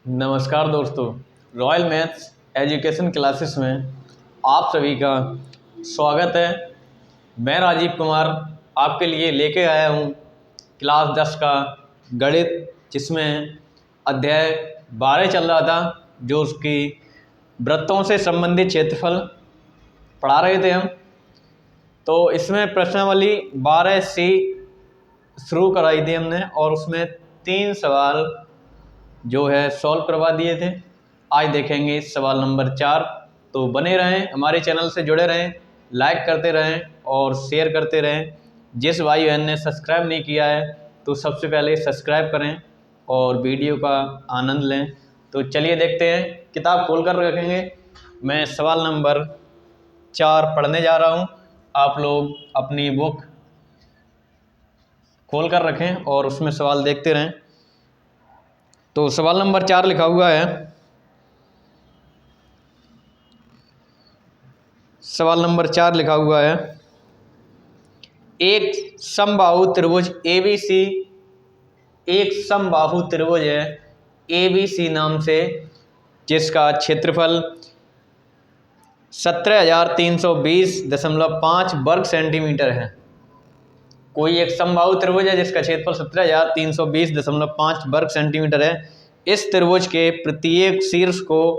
नमस्कार दोस्तों, royal maths education classes में आप सभी का स्वागत है। मैं राजीव कुमार आपके लिए लेके आया हूँ क्लास 10 का गणित, जिसमें अध्याय 12 चल रहा था, जो उसकी वृत्तों से संबंधित क्षेत्रफल पढ़ा रहे थे हम। तो इसमें प्रश्नावली 12 सी शुरू कराई थी हमने, और उसमें 3 सवाल जो है सॉल्व करवा दिए थे। आज देखेंगे सवाल नंबर 4। तो बने रहें, हमारे चैनल से जुड़े रहें, लाइक करते रहें और शेयर करते रहें। जिस भाई बहन ने सब्सक्राइब नहीं किया है तो सबसे पहले सब्सक्राइब करें और वीडियो का आनंद लें। तो चलिए देखते हैं, किताब खोल कर रखेंगे। मैं सवाल नंबर 4 पढ़ने जा रहा हूँ। आप लोग अपनी बुक खोल कर रखें और उसमें सवाल देखते रहें। तो सवाल नंबर 4 लिखा हुआ है। सवाल नंबर 4 लिखा हुआ है, एक समबाहु त्रिभुज ABC, एक समबाहु त्रिभुज है ABC नाम से, जिसका क्षेत्रफल 17,320.5 वर्ग सेंटीमीटर है। कोई एक समबाहु त्रिभुज है जिसका क्षेत्रफल 17,320.5 वर्ग सेंटीमीटर है। इस त्रिभुज के प्रत्येक शीर्ष को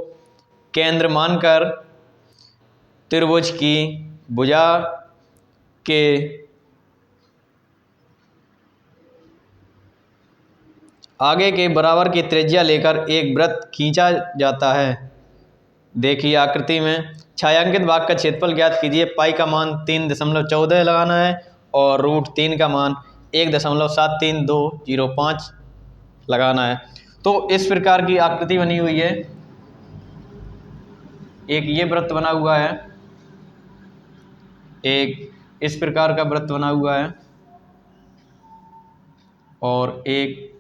केंद्र मानकर त्रिभुज की भुजा के आगे के बराबर की त्रिज्या लेकर एक वृत्त खींचा जाता है। देखिए आकृति में छायांकित भाग का क्षेत्रफल ज्ञात कीजिए। पाई का मान 3.14 लगाना है और √3 का मान 1.73205 लगाना है। तो इस प्रकार की आकृति बनी हुई है। एक ये वृत्त बना हुआ है, एक इस प्रकार का वृत्त बना हुआ है, और एक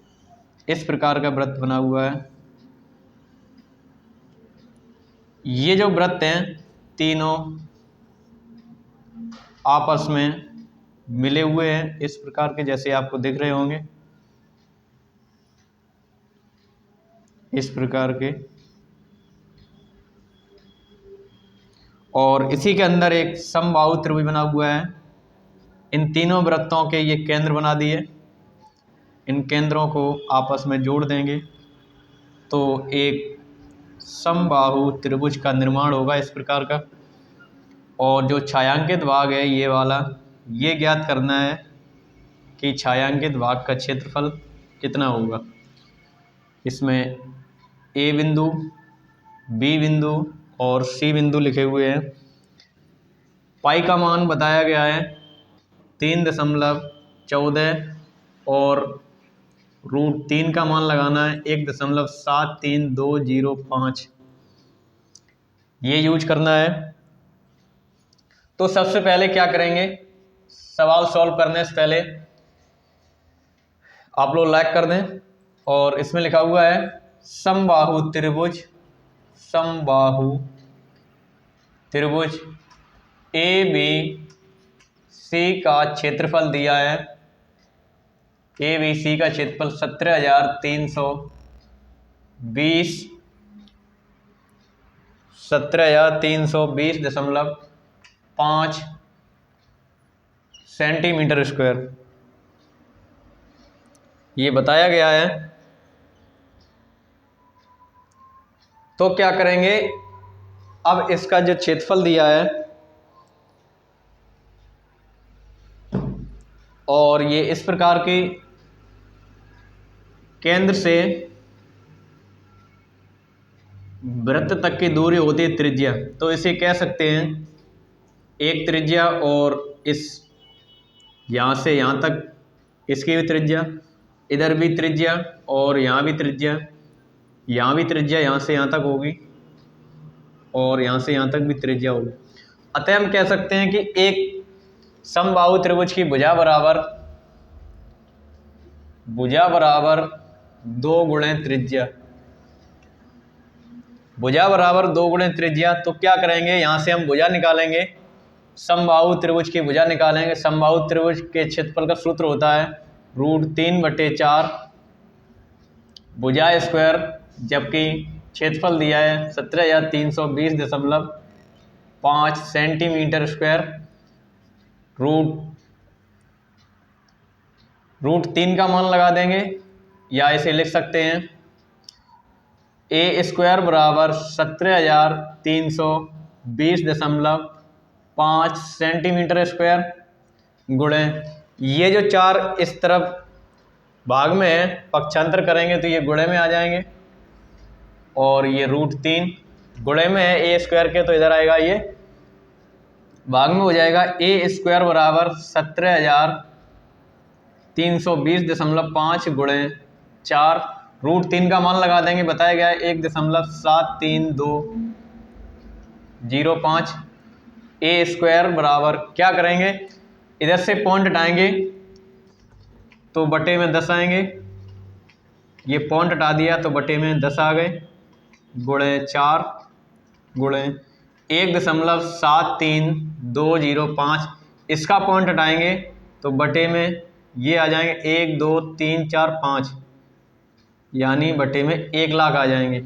इस प्रकार का वृत्त बना हुआ है। ये जो वृत्त हैं तीनों आपस में मिले हुए हैं, इस प्रकार के, जैसे आपको दिख रहे होंगे, इस प्रकार के। और इसी के अंदर एक समबाहु त्रिभुज बना हुआ है। इन तीनों वृत्तों के ये केंद्र बना दिए। इन केंद्रों को आपस में जोड़ देंगे तो एक समबाहु त्रिभुज का निर्माण होगा इस प्रकार का। और जो छायांकित भाग है ये वाला, ये ज्ञात करना है कि छायांकित भाग का क्षेत्रफल कितना होगा। इसमें ए बिंदु, बी बिंदु और सी बिंदु लिखे हुए हैं। पाई का मान बताया गया है 3.14 और √3 का मान लगाना है 1.73205। ये यूज करना है। तो सबसे पहले क्या करेंगे, सवाल सॉल्व करने से पहले आप लोग लाइक कर दें। और इसमें लिखा हुआ है समबाहु त्रिभुज, समबाहु त्रिभुज ABC का क्षेत्रफल दिया है। ABC का क्षेत्रफल 17,320.5 सेंटीमीटर स्क्वायर ये बताया गया है। तो क्या करेंगे, अब इसका जो क्षेत्रफल दिया है और ये इस प्रकार की केंद्र से वृत्त तक की दूरी होती है त्रिज्या, तो इसे कह सकते हैं एक त्रिज्या, और इस यहाँ से यहाँ तक इसकी भी त्रिज्या, इधर भी त्रिज्या, और यहाँ भी त्रिज्या, यहाँ भी त्रिज्या, यहाँ से यहाँ तक होगी, और यहाँ से यहाँ तक भी त्रिज्या होगी। अतः हम कह सकते हैं कि एक समबाहु त्रिभुज की भुजा बराबर 2 गुणे त्रिज्या, भुजा बराबर 2 गुणे त्रिज्या। तो क्या करेंगे, यहाँ से हम भुजा निकालेंगे, समबाहु त्रिभुज की भुजा निकालेंगे। समबाहु त्रिभुज के क्षेत्रफल का सूत्र होता है √3/4 भुजा स्क्वायर जबकि क्षेत्रफल दिया है 17,320.5 सेंटीमीटर स्क्वायर। रूट 3 का मान लगा देंगे या इसे लिख सकते हैं a² बराबर 17,320.5 सेंटीमीटर स्क्वायर गुणे ये जो चार इस तरफ भाग में है पक्षांतर करेंगे तो ये गुणे में आ जाएंगे, और ये रूट 3 गुणे में है a² के तो इधर आएगा ये भाग में हो जाएगा। a² बराबर 17,320.5 गुणे 4, रूट 3 का मान लगा देंगे, बताया गया है 1.73205। a² बराबर क्या करेंगे, इधर से पॉइंट हटाएंगे तो बटे में 10 आएंगे, ये पॉइंट हटा दिया तो बटे में 10 आ गए, गुणे 4 गुणे 1.73205, इसका पॉइंट हटाएंगे तो बटे में ये आ जाएंगे 1 2 3 4 5, यानी बटे में 1 लाख आ जाएंगे।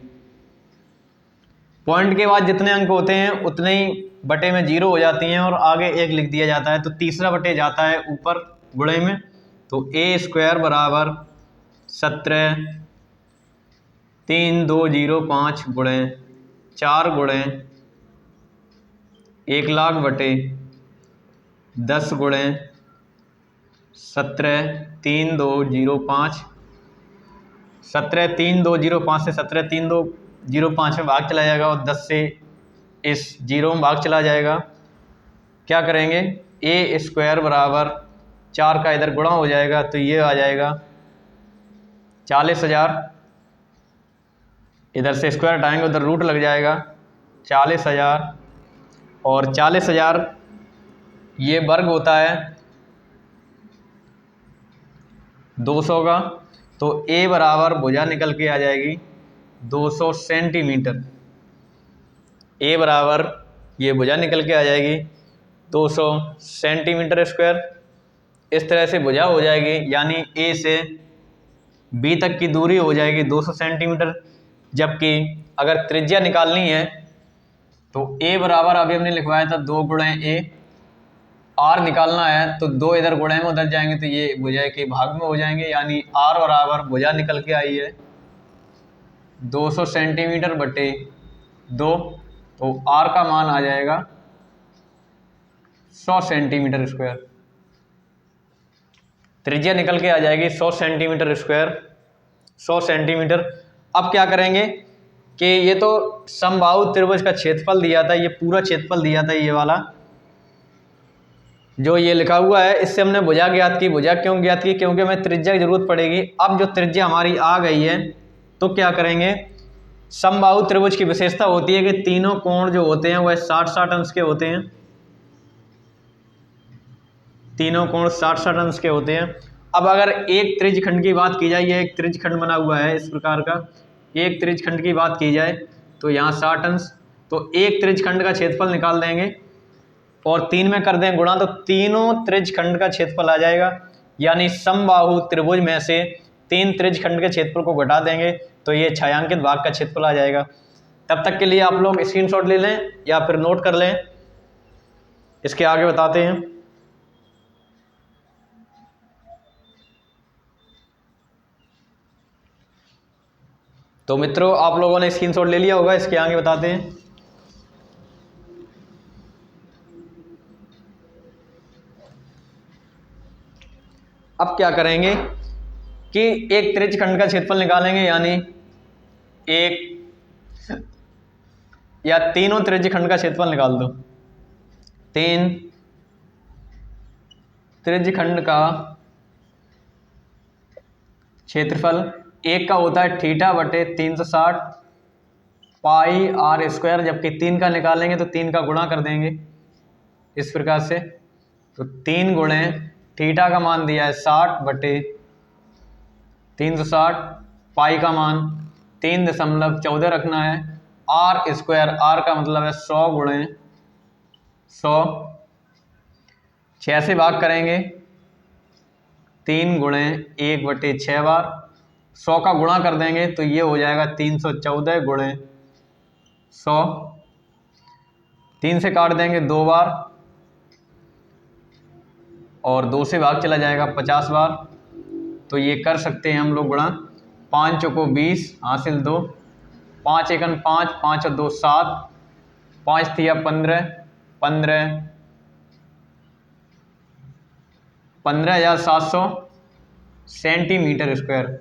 पॉइंट के बाद जितने अंक होते हैं उतने ही बटे में 0 हो जाती हैं और आगे 1 लिख दिया जाता है, तो तीसरा बटे जाता है ऊपर गुणे में। तो a² बराबर 17,320.5 गुणे 4 गुणे 1 लाख बटे 10 गुणे 17,320.5। 17,320.5 से 17,320.5 में भाग चला जाएगा और 10 से इस 0 में भाग चला जाएगा। क्या करेंगे, a² बराबर 4 का इधर गुणा हो जाएगा तो ये आ जाएगा 40,000, इधर से स्क्वायर हटाएंगे उधर रूट लग जाएगा 40,000, और 40,000 ये वर्ग होता है 200 का, तो a बराबर भुजा निकल के आ जाएगी 200 सेंटीमीटर। a बराबर ये भुजा निकल के आ जाएगी 200 सेंटीमीटर स्क्वायर। इस तरह से भुजा हो जाएगी, यानी a से b तक की दूरी हो जाएगी 200 सेंटीमीटर। जबकि अगर त्रिज्या निकालनी है तो a बराबर अभी हमने लिखवाया था 2 गुणे a, r निकालना है तो 2 इधर गुणे में उधर जाएंगे तो ये भुजा के भाग में हो जाएंगे, यानी r बराबर भुजा निकल के आई है 200 सेंटीमीटर बटे 2, तो r का मान आ जाएगा 100 सेंटीमीटर स्क्वायर। त्रिज्या निकल के आ जाएगी 100 सेंटीमीटर स्क्वायर, 100 सेंटीमीटर। अब क्या करेंगे कि ये तो समबाहु त्रिभुज का क्षेत्रफल दिया था, ये पूरा क्षेत्रफल दिया था, ये वाला जो ये लिखा हुआ है, इससे हमने भुजा ज्ञात की। भुजा क्यों ज्ञात की, क्योंकि हमें त्रिज्या की जरूरत पड़ेगी। अब जो त्रिज्या हमारी आ गई है तो क्या करेंगे, समबाहु त्रिभुज की विशेषता होती है कि तीनों कोण जो होते हैं वह 60-60 अंश के होते हैं, तीनों कोण 60-60 अंश के होते हैं। अब अगर एक त्रिज्यखंड की बात की जाए, ये एक त्रिज्यखंड बना हुआ है इस प्रकार का, एक त्रिज्यखंड की बात की जाए तो यहाँ 60 अंश, तो एक त्रिज्यखंड का क्षेत्रफल निकाल देंगे और 3 में कर दें गुणा, तो तीनों त्रिज्यखंड का क्षेत्रफल आ जाएगा। यानी समबाहु त्रिभुज में से 3 त्रिज्यखंड के क्षेत्रफल को घटा देंगे तो ये छायांकित भाग का क्षेत्रफल आ जाएगा। तब तक के लिए आप लोग स्क्रीनशॉट ले लें या फिर नोट कर लें, इसके आगे बताते हैं। तो मित्रों आप लोगों ने स्क्रीनशॉट ले लिया होगा, इसके आगे बताते हैं। अब क्या करेंगे कि एक त्रिज्यखंड का क्षेत्रफल निकालेंगे, यानी एक या तीनों त्रिज्यखंड का क्षेत्रफल निकाल दो। 3 त्रिज्यखंड का क्षेत्रफल, एक का होता है थीटा बटे 360 पाई r², जबकि 3 का निकालेंगे तो 3 का गुणा कर देंगे इस प्रकार से, तो 3 गुणे थीटा का मान दिया है 60 बटे 360, पाई का मान 3.14 रखना है, r², r का मतलब है 100 गुणे 100, 6 से भाग करेंगे, 3 गुणे 1 बटे 6 बार, 100 का गुणा कर देंगे तो ये हो जाएगा 314 गुणे 100। 3 से काट देंगे 2 बार और 2 से भाग चला जाएगा 50 बार। तो ये कर सकते हैं हम लोग गुणा। 5 चौको 20 हासिल 2, 5 एकन 5, 5 और 2 7, 5 थिया 15, 15,700 सेंटीमीटर स्क्वायर।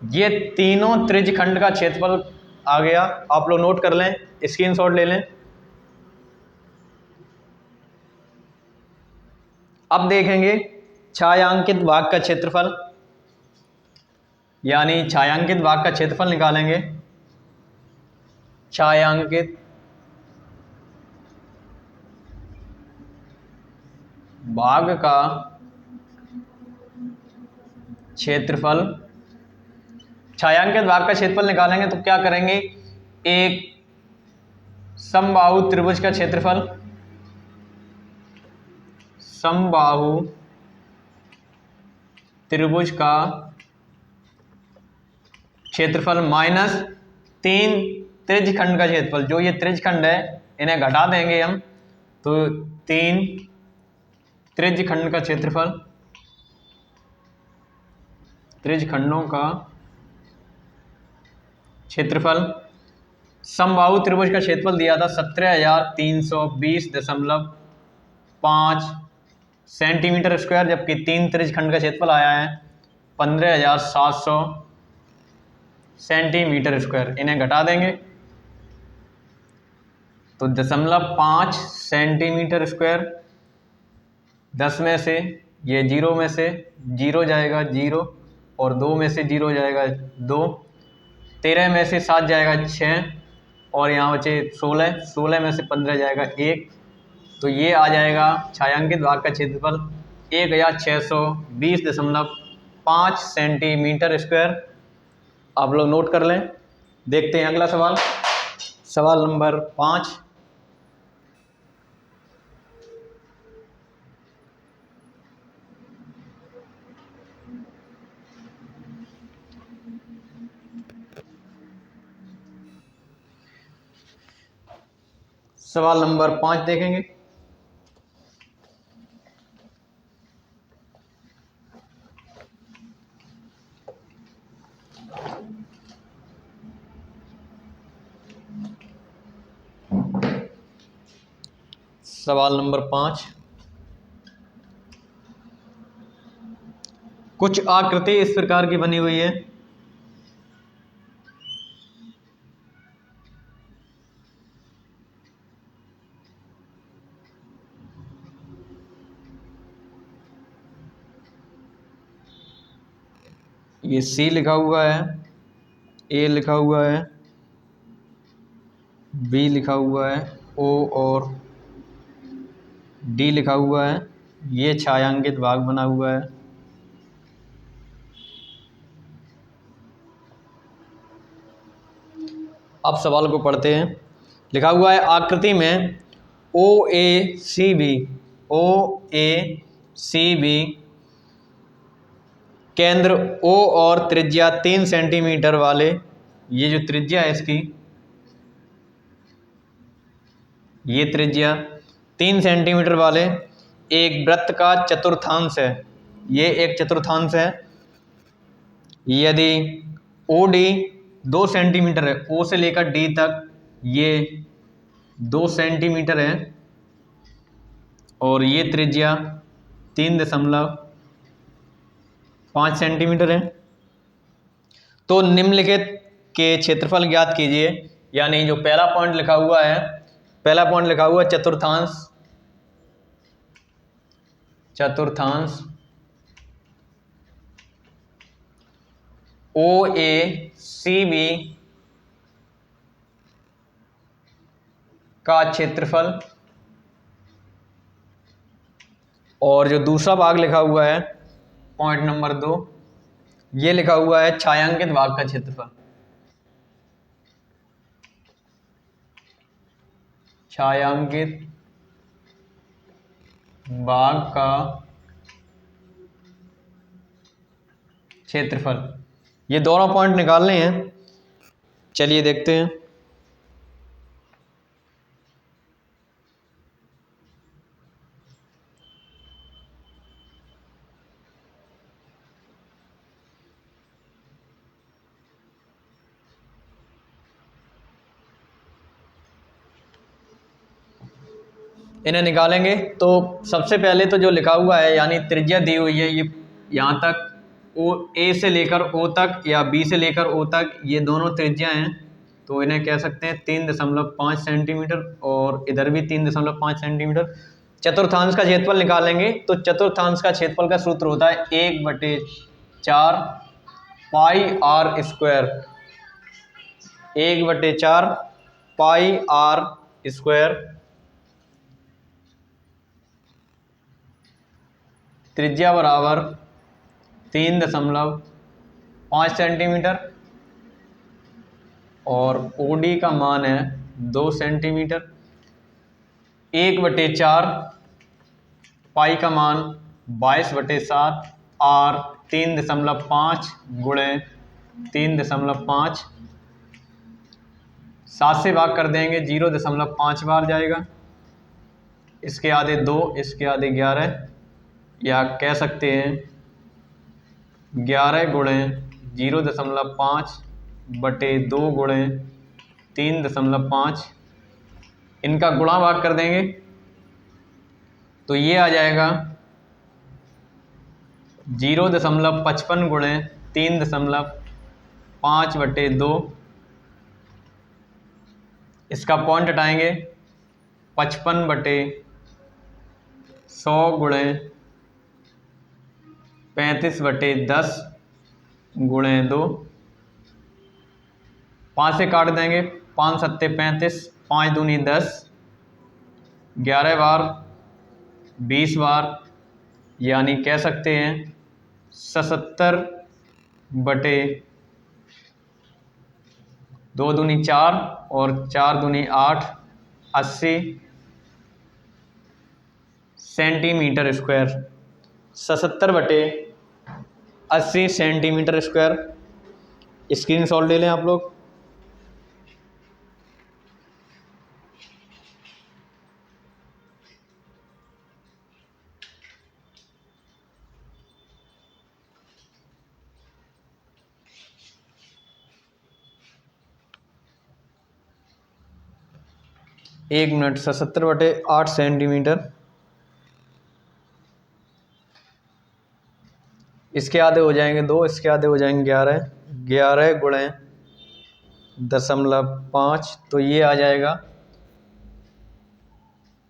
ये तीनों त्रिज्यखंड का क्षेत्रफल आ गया। आप लोग नोट कर लें, स्क्रीनशॉट ले लें। अब देखेंगे छायांकित भाग का क्षेत्रफल, यानी छायांकित भाग का क्षेत्रफल निकालेंगे। छायांकित भाग का क्षेत्रफल, छायांकित भाग का क्षेत्रफल निकालेंगे तो क्या करेंगे, एक समबाहु त्रिभुज का क्षेत्रफल, समबाहु त्रिभुज का क्षेत्रफल माइनस 3 त्रिज्यखंड का क्षेत्रफल। जो ये त्रिज्यखंड है इन्हें घटा देंगे हम, तो 3 त्रिज्यखंड का क्षेत्रफल, त्रिज्यखंडों का क्षेत्रफल। समबाहु त्रिभुज का क्षेत्रफल दिया था 17,320.5 सेंटीमीटर स्क्वायर, जबकि 3 त्रिज्यखंड का क्षेत्रफल आया है 15,700 सेंटीमीटर स्क्वायर। इन्हें घटा देंगे तो 0.5 सेंटीमीटर स्क्वायर। 10 में से ये 0 में से 0 जाएगा 0, और 2 में से 0 जाएगा 2, 13 में से 7 जाएगा 6, और यहाँ बचे 16, 16 में से 15 जाएगा 1। तो ये आ जाएगा छायांकित भाग का क्षेत्रफल 1620.5 सेंटीमीटर स्क्वायर। आप लोग नोट कर लें। देखते हैं अगला सवाल, सवाल नंबर 5। सवाल नंबर 5 देखेंगे। सवाल नंबर 5, कुछ आकृति इस प्रकार की बनी हुई है। ये सी लिखा हुआ है, ए लिखा हुआ है, बी लिखा हुआ है, ओ और डी लिखा हुआ है। ये छायांकित भाग बना हुआ है। अब सवाल को पढ़ते हैं। लिखा हुआ है आकृति में ओ ए सी बी केंद्र ओ और त्रिज्या 3 सेंटीमीटर वाले, ये जो त्रिज्या है इसकी, ये त्रिज्या 3 सेंटीमीटर वाले एक वृत्त का चतुर्थांश है। ये एक चतुर्थांश है। यदि ओ डी 2 सेंटीमीटर है, ओ से लेकर डी तक ये 2 सेंटीमीटर है, और ये त्रिज्या 3.5 सेंटीमीटर है, तो निम्नलिखित के क्षेत्रफल ज्ञात कीजिए। यानी जो पहला पॉइंट लिखा हुआ है, पहला पॉइंट लिखा हुआ है चतुर्थांश, चतुर्थांश ओ ए सी बी का क्षेत्रफल, और जो दूसरा भाग लिखा हुआ है पॉइंट नंबर 2, ये लिखा हुआ है छायांकित भाग का क्षेत्रफल, छायांकित भाग का क्षेत्रफल। ये दोनों पॉइंट निकालने हैं। चलिए देखते हैं। इन्हें निकालेंगे तो सबसे पहले तो जो लिखा हुआ है यानी त्रिज्या दी हुई है, ये यहाँ तक ओ ए से लेकर ओ तक या बी से लेकर ओ तक, ये दोनों त्रिज्या हैं। तो इन्हें कह सकते हैं 3.5 सेंटीमीटर और इधर भी 3.5 सेंटीमीटर। चतुर्थांश का क्षेत्रफल निकालेंगे तो चतुर्थांश का क्षेत्रफल का सूत्र होता है 1/4 pi R square. 1/4 pi R square. त्रिज्या बराबर 3.5 सेंटीमीटर और ओडी का मान है 2 सेंटीमीटर। 1/4 पाई का मान 22/7 आर 3.5 गुणे 3.5, 7 से भाग कर देंगे 0.5 बार जाएगा। इसके आधे 2, इसके आधे 11, या कह सकते हैं 11 गुणे 0.5 बटे 2 गुणे 3.5, इनका गुणा भाग कर देंगे तो ये आ जाएगा 0.55 गुणे 3.5 बटे 2। इसका पॉइंट हटाएंगे 55/100 गुणे 35/10 गुणे 2। 5 से काट देंगे, 5 सत्ते 35, 5 दूनी 10, 11 बार 20 बार, यानी कह सकते हैं 77/2 दूनी 4 और 4 दूनी 8, 80 centimetre square. 77/80 centimetre square. Screenshot ले लें आप लोग। एक मिनट। 77/8 सेंटीमीटर। इसके आधे हो जाएंगे 2, इसके आधे हो जाएंगे 11, 11 गुणे 0.5, तो ये आ जाएगा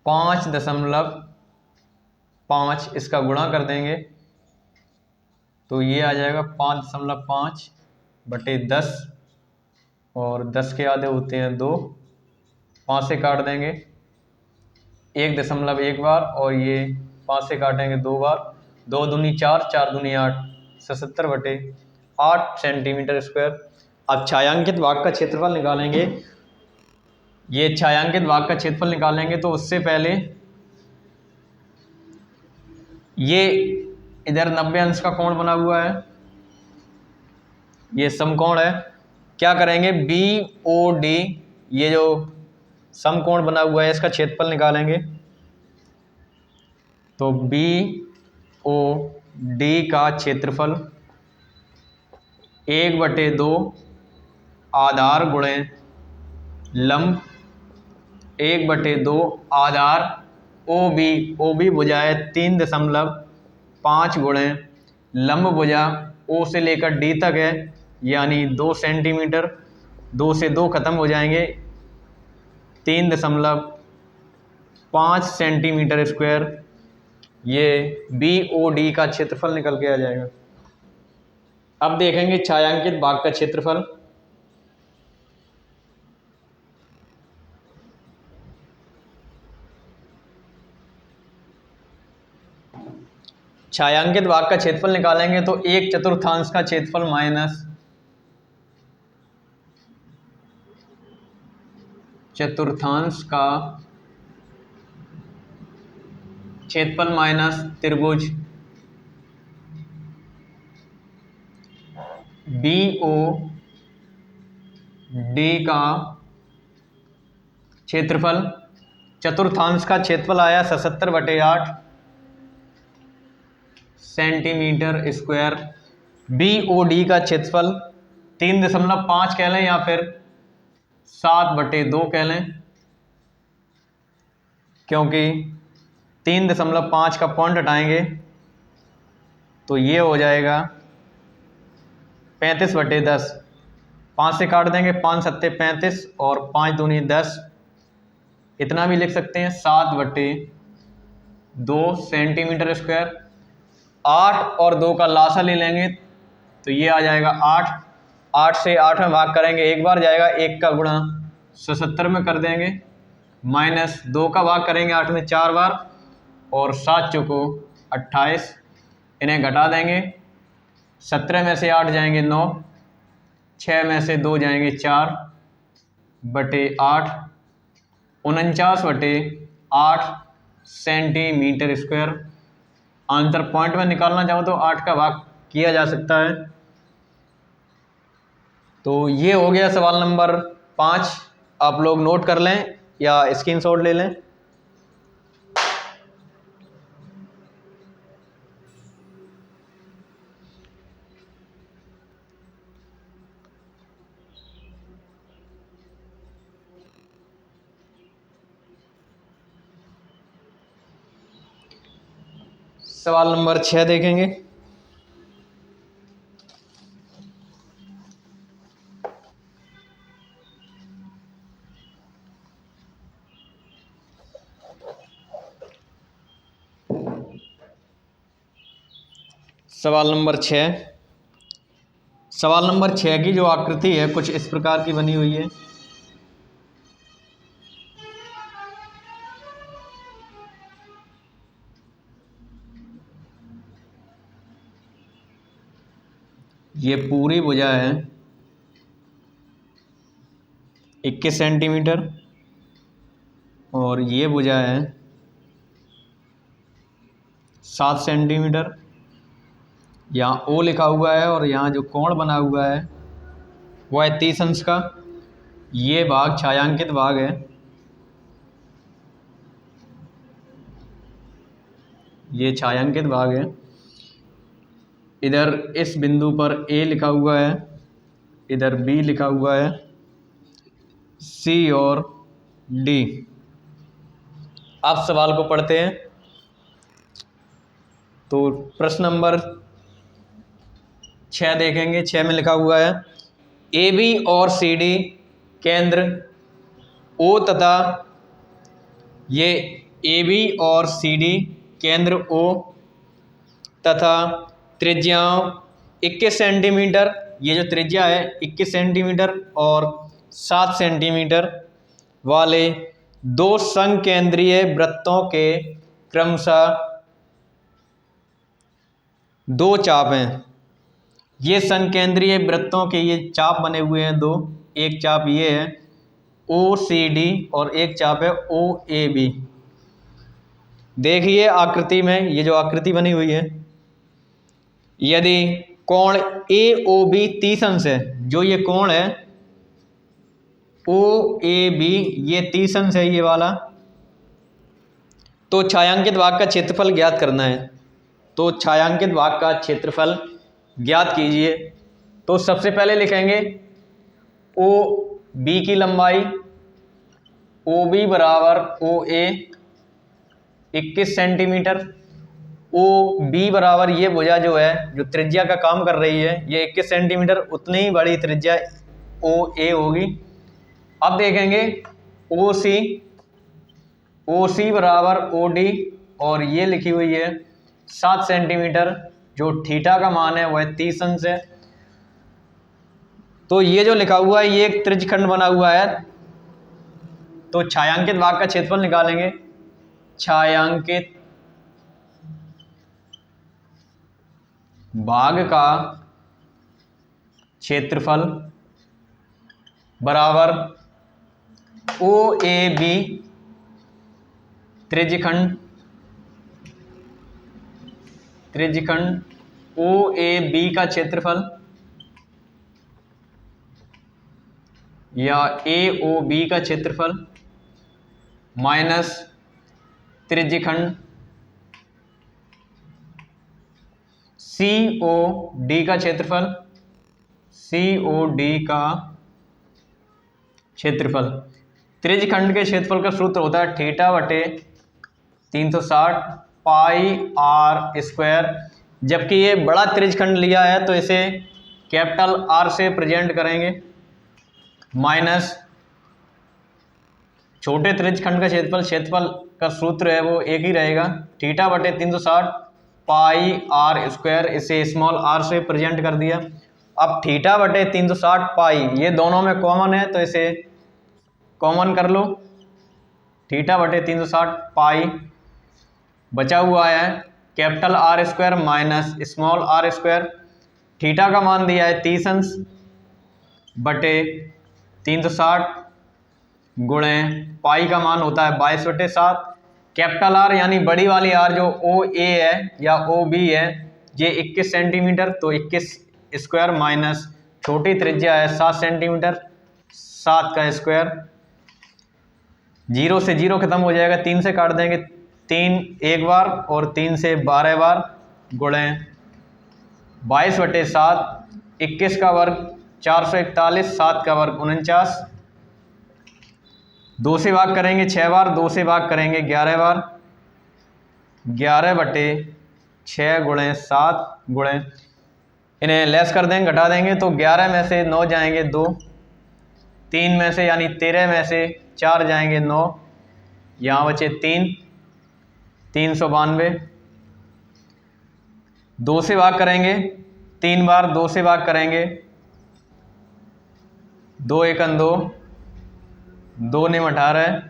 5.5। इसका गुणा कर देंगे तो ये आ जाएगा 5.5/10 और 10 के आधे होते हैं 2, 5 से काट देंगे 1.1 बार और ये 5 से काटेंगे 2 बार, 2 दूनी 4, 4 दूनी 8, 77/8 सेंटीमीटर स्क्वायर। अब छायांकित भाग का क्षेत्रफल निकालेंगे। ये छायांकित भाग का क्षेत्रफल निकालेंगे तो उससे पहले ये इधर 90 अंश का कोण बना हुआ है, ये समकोण है। क्या करेंगे, बी ओ डी, ये जो समकोण बना हुआ है इसका क्षेत्रफल निकालेंगे। तो बी ओ डी का क्षेत्रफल 1/2 आधार गुणे लंब 1/2 आधार ओ बी भुजा है 3.5 गुणे लंब भुजा ओ से लेकर डी तक है, यानी 2 सेंटीमीटर। 2 से 2 खत्म हो जाएंगे, 3.5 सेंटीमीटर स्क्वायर। ये बी ओ डी का क्षेत्रफल निकल के आ जाएगा। अब देखेंगे छायांकित भाग का क्षेत्रफल। छायांकित भाग का क्षेत्रफल निकालेंगे तो 1/4 का क्षेत्रफल माइनस चतुर्थांश का क्षेत्रफल माइनस त्रिभुज बी ओ डी का क्षेत्रफल, चतुर्थांश का क्षेत्रफल आया 77/8 centimetre square. B O D का क्षेत्रफल 3.5 कह लें या फिर 7/2 कह लें, क्योंकि 3.5 का पॉइंट हटाएंगे तो ये हो जाएगा 35/10। 5 से काट देंगे, 5 सत्ते 35 और 5 दूनी 10, इतना भी लिख सकते हैं 7/2 सेंटीमीटर स्क्वायर। 8 और 2 का लासा ले लेंगे तो ये आ जाएगा 8। 8 से 8 में भाग करेंगे एक बार जाएगा, 1 का गुणा 77 में कर देंगे, माइनस 2 का भाग करेंगे 8 में 4 बार, और 7 चौको 28, इन्हें घटा देंगे। 17 में से 8 जाएंगे 9, 6 में से 2 जाएंगे 4/8, 49/8 सेंटीमीटर स्क्वायर। आंसर पॉइंट में निकालना चाहो तो 8 का भाग किया जा सकता है। तो ये हो गया सवाल नंबर 5। आप लोग नोट कर लें या स्क्रीनशॉट ले लें। सवाल नंबर 6 देखेंगे। सवाल नंबर 6। सवाल नंबर 6 की जो आकृति है कुछ इस प्रकार की बनी हुई है। ये पूरी भुजा है 21 सेंटीमीटर और ये भुजा है 7 सेंटीमीटर। यहाँ ओ लिखा हुआ है और यहाँ जो कोण बना हुआ है वह है 30 अंश का। ये भाग छायांकित भाग है, ये छायांकित भाग है। इधर इस बिंदु पर ए लिखा हुआ है, इधर बी लिखा हुआ है, सी और डी। आप सवाल को पढ़ते हैं। तो प्रश्न नंबर 6 देखेंगे। 6 में लिखा हुआ है ए बी और सी डी केंद्र ओ तथा ये ए बी और सी डी केंद्र ओ तथा त्रिज्याओं 21 सेंटीमीटर, ये जो त्रिज्या है 21 सेंटीमीटर और 7 सेंटीमीटर वाले दो संकेंद्रीय वृत्तों के क्रमशः दो चाप हैं। ये संकेंद्रीय वृत्तों के ये चाप बने हुए हैं दो। एक चाप ये है ओ सी डी और एक चाप है ओ ए बी। देखिए आकृति में ये जो आकृति बनी हुई है, यदि कोण ए ओ बी 30 अंश है, जो ये कोण है ओ ए बी ये 30 अंश है ये वाला, तो छायांकित भाग का क्षेत्रफल ज्ञात करना है। तो छायांकित भाग का क्षेत्रफल ज्ञात कीजिए। तो सबसे पहले लिखेंगे ओ बी की लंबाई, ओ बी बराबर ओ ए 21 सेंटीमीटर, ओ बी बराबर ये भुजा जो है जो त्रिज्या का काम कर रही है ये 21 सेंटीमीटर, उतनी ही बड़ी त्रिज्या ओ ए होगी। अब देखेंगे ओ सी बराबर ओ डी और ये लिखी हुई है 7 सेंटीमीटर, जो थीटा का मान है वह 30 अंश है। तो ये जो लिखा हुआ है ये एक त्रिज्यखंड बना हुआ है। तो छायांकित भाग का क्षेत्रफल निकालेंगे। छायांकित भाग का क्षेत्रफल बराबर ओ A B त्रिज्यखंड O A B का क्षेत्रफल या AOB का क्षेत्रफल माइनस त्रिज्यखंड COD का क्षेत्रफल, COD का क्षेत्रफल। त्रिज्यखंड के क्षेत्रफल का सूत्र होता है थीटा बटे 360 पाई R स्क्वायर। जबकि ये बड़ा त्रिज्यखंड लिया है तो इसे कैपिटल R से प्रेजेंट करेंगे, माइनस छोटे त्रिज्यखंड का क्षेत्रफल का सूत्र है वो एक ही रहेगा, थीटा बटे 360 पाई R स्क्वायर। इसे स्मॉल r से प्रेजेंट कर दिया। अब थीटा बटे 360 पाई ये दोनों में कॉमन है तो इसे कॉमन कर लो, थीटा बटे 360 पाई। बचा हुआ है capital R square minus small r square. Theta का मान दिया है 30 अंश बटे 360 गुणे पाई का मान होता है 22 बटे 7। कैपिटल R यानी बड़ी वाली R जो OA है या OB है ये 21 सेंटीमीटर, तो 21 स्क्वायर माइनस छोटी त्रिज्या है 7 सेंटीमीटर, 7 का स्क्वायर। 0 से 0 खत्म हो जाएगा, 3 से काट देंगे, 3 एक बार और 3 से 12 बार गुणे 22 बटे 7, 21 का वर्ग 441, 7 का वर्ग 49। 2 से भाग करेंगे 6 बार, 2 से भाग करेंगे 11 बार, 11 बटे 6 गुणे 7 गुणे, इन्हें लेस कर देंगे घटा देंगे तो 11 में से 9 जाएंगे 2, 3 में से यानी 13 में से 4 जाएंगे 9, यहाँ बचे 3, 392। 2 से भाग करेंगे 3 बार, 2 से भाग करेंगे 2 एकन 2, 2 निम 18,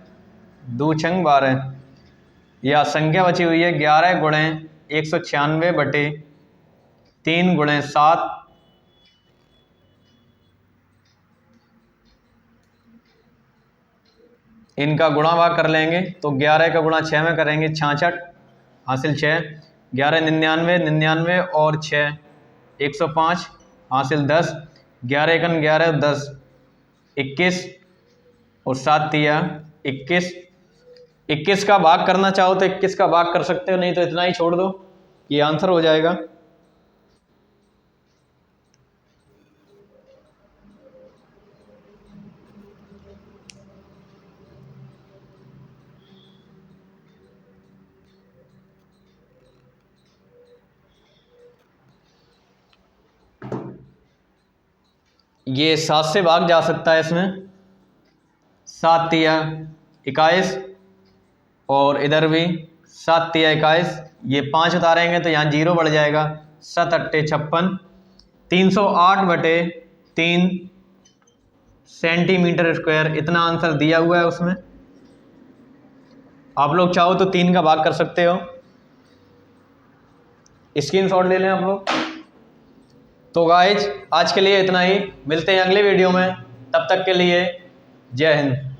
2 छंग 12। यह संख्या बची हुई है 11 गुणे 196 बटे 3 गुणे 7। इनका गुणा भाग कर लेंगे तो 11 का गुणा 6 में करेंगे 66, हासिल 6, 11 99, 99 और 6 105, हासिल 10, 11 एकन 11, 10 21 और 7 तिया 21। 21 का भाग करना चाहो तो 21 का भाग कर सकते हो, नहीं तो इतना ही छोड़ दो, ये आंसर हो जाएगा। ये 7 से भाग जा सकता है इसमें, 7 तिया 21 और इधर भी 7 तिया 21, ये 5 उतारेंगे तो यहाँ 0 बढ़ जाएगा, 7 अट्ठे 56, 308 बटे 3 सेंटीमीटर स्क्वायर, इतना आंसर दिया हुआ है उसमें। आप लोग चाहो तो 3 का भाग कर सकते हो, स्क्रीनशॉट ले लें आप लोग। तो गाइज आज के लिए इतना ही, मिलते हैं अगले वीडियो में, तब तक के लिए जय हिंद।